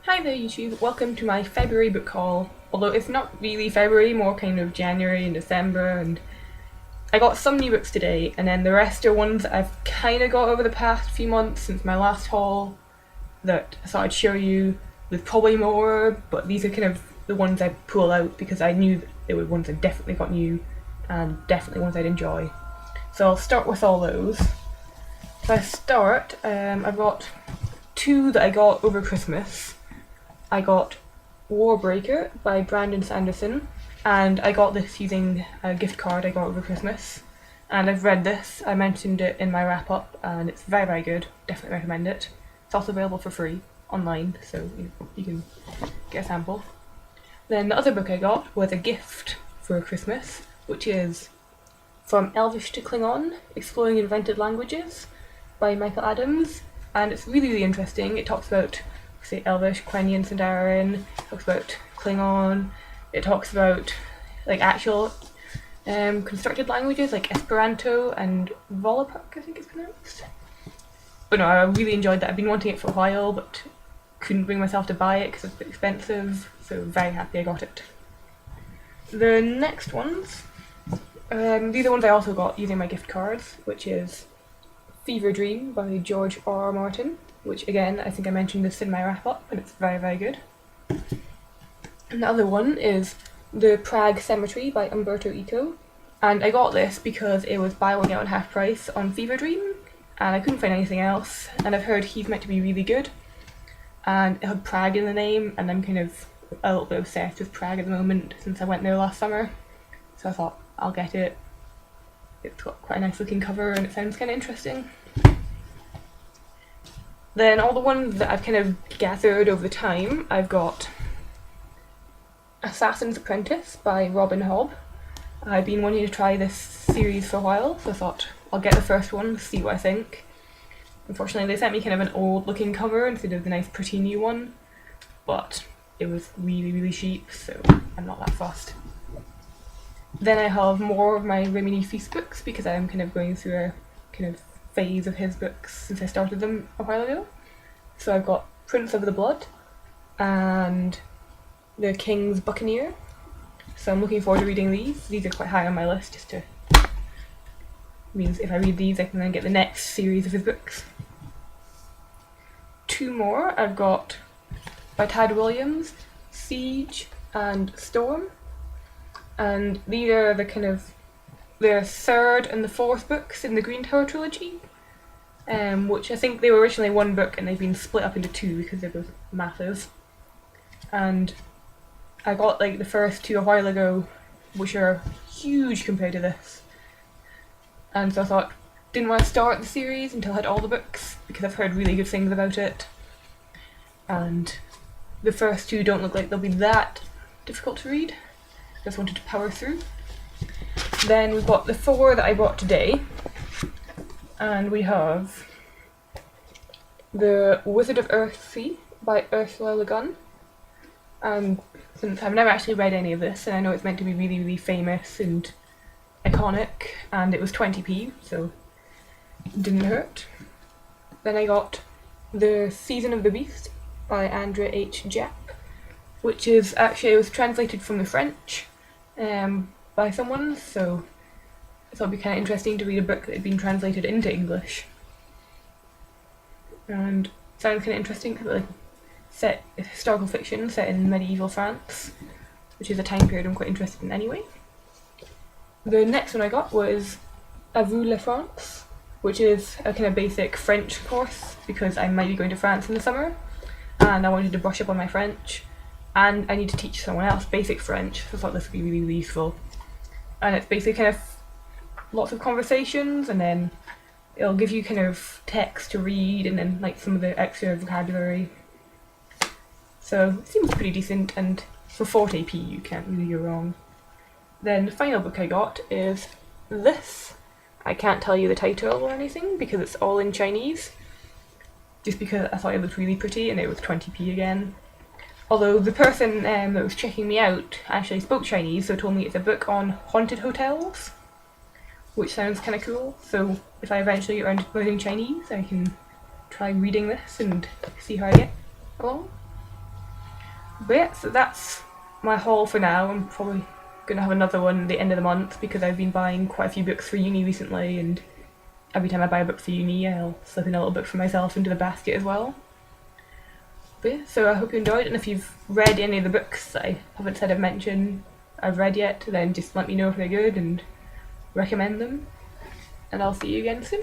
Hi there YouTube, welcome to my February book haul, although it's not really February, more kind of January and December, and I got some new books today, and then the rest are ones that I've kind of got over the past few months since my last haul that I thought I'd show you. There's probably more, but these are kind of the ones I pull out because I knew that they were ones I definitely got new and definitely ones I'd enjoy. So I'll start with all those. So I start, I've got two that I got over Christmas. I got Warbreaker by Brandon Sanderson, and I got this using a gift card I got over Christmas. And I've read this, I mentioned it in my wrap up, and it's very, very good. Definitely recommend it. It's also available for free online, so you can get a sample. Then the other book I got was a gift for Christmas, which is From Elvish to Klingon, Exploring Invented Languages by Michael Adams, and it's really, really interesting. It talks about say Elvish, Quenya, and Sindarin. It talks about Klingon. It talks about like actual constructed languages like Esperanto and Volapük, I think it's pronounced. But no, I really enjoyed that. I've been wanting it for a while, but couldn't bring myself to buy it because it's a bit expensive. So very happy I got it. The next ones, these are ones I also got using my gift cards, which is Fever Dream by George R.R. Martin, which again, I think I mentioned this in my wrap up, and it's very, very good. And the other one is The Prague Cemetery by Umberto Eco, and I got this because it was buy one get one half price on Fever Dream, and I couldn't find anything else, and I've heard he's meant to be really good, and it had Prague in the name, and I'm kind of a little bit obsessed with Prague at the moment since I went there last summer, so I thought I'll get it. It's got quite a nice looking cover and it sounds kind of interesting. Then all the ones that I've kind of gathered over time, I've got Assassin's Apprentice by Robin Hobb. I've been wanting to try this series for a while, so I thought I'll get the first one, see what I think. Unfortunately they sent me kind of an old looking cover instead of the nice pretty new one, but it was really, really cheap, so I'm not that fussed. Then I have more of my Rimini Feast books because I'm kind of going through a kind of phase of his books since I started them a while ago. So I've got Prince of the Blood and The King's Buccaneer. So I'm looking forward to reading these. These are quite high on my list just to means if I read these I can then get the next series of his books. Two more I've got by Tad Williams, Siege and Storm. And these are the kind of the third and the fourth books in the Green Tower trilogy, which I think they were originally one book and they've been split up into two because they're both massive. And I got like the first two a while ago, which are huge compared to this. And so I thought, didn't want to start the series until I had all the books because I've heard really good things about it. And the first two don't look like they'll be that difficult to read. Just wanted to power through. Then we've got the four that I bought today, and we have The Wizard of Earthsea by Ursula Le Guin. And since I've never actually read any of this, and I know it's meant to be really, really famous and iconic, and it was 20p, so it didn't hurt. Then I got The Season of the Beast by Andrea H. Japp, which is actually, it was translated from the French by someone, so I thought it'd be kind of interesting to read a book that had been translated into English. And it sounds kind of interesting because like set historical fiction set in medieval France, which is a time period I'm quite interested in anyway. The next one I got was A Vous la France, which is a kind of basic French course because I might be going to France in the summer and I wanted to brush up on my French. And I need to teach someone else basic French, so I thought this would be really, really useful. And it's basically kind of lots of conversations, and then it'll give you kind of text to read, and then like some of the extra vocabulary. So it seems pretty decent, and for 40p you can't really go wrong. Then the final book I got is this. I can't tell you the title or anything because it's all in Chinese, just because I thought it looked really pretty and it was 20p again. Although the person that was checking me out actually spoke Chinese, so told me it's a book on haunted hotels, which sounds kind of cool. So if I eventually get around to learning Chinese, I can try reading this and see how I get along. But yeah, so that's my haul for now. I'm probably going to have another one at the end of the month because I've been buying quite a few books for uni recently, and every time I buy a book for uni, I'll slip in a little book for myself into the basket as well. But yeah, so I hope you enjoyed, and if you've read any of the books I haven't said I've read yet, then just let me know if they're good and recommend them. And I'll see you again soon.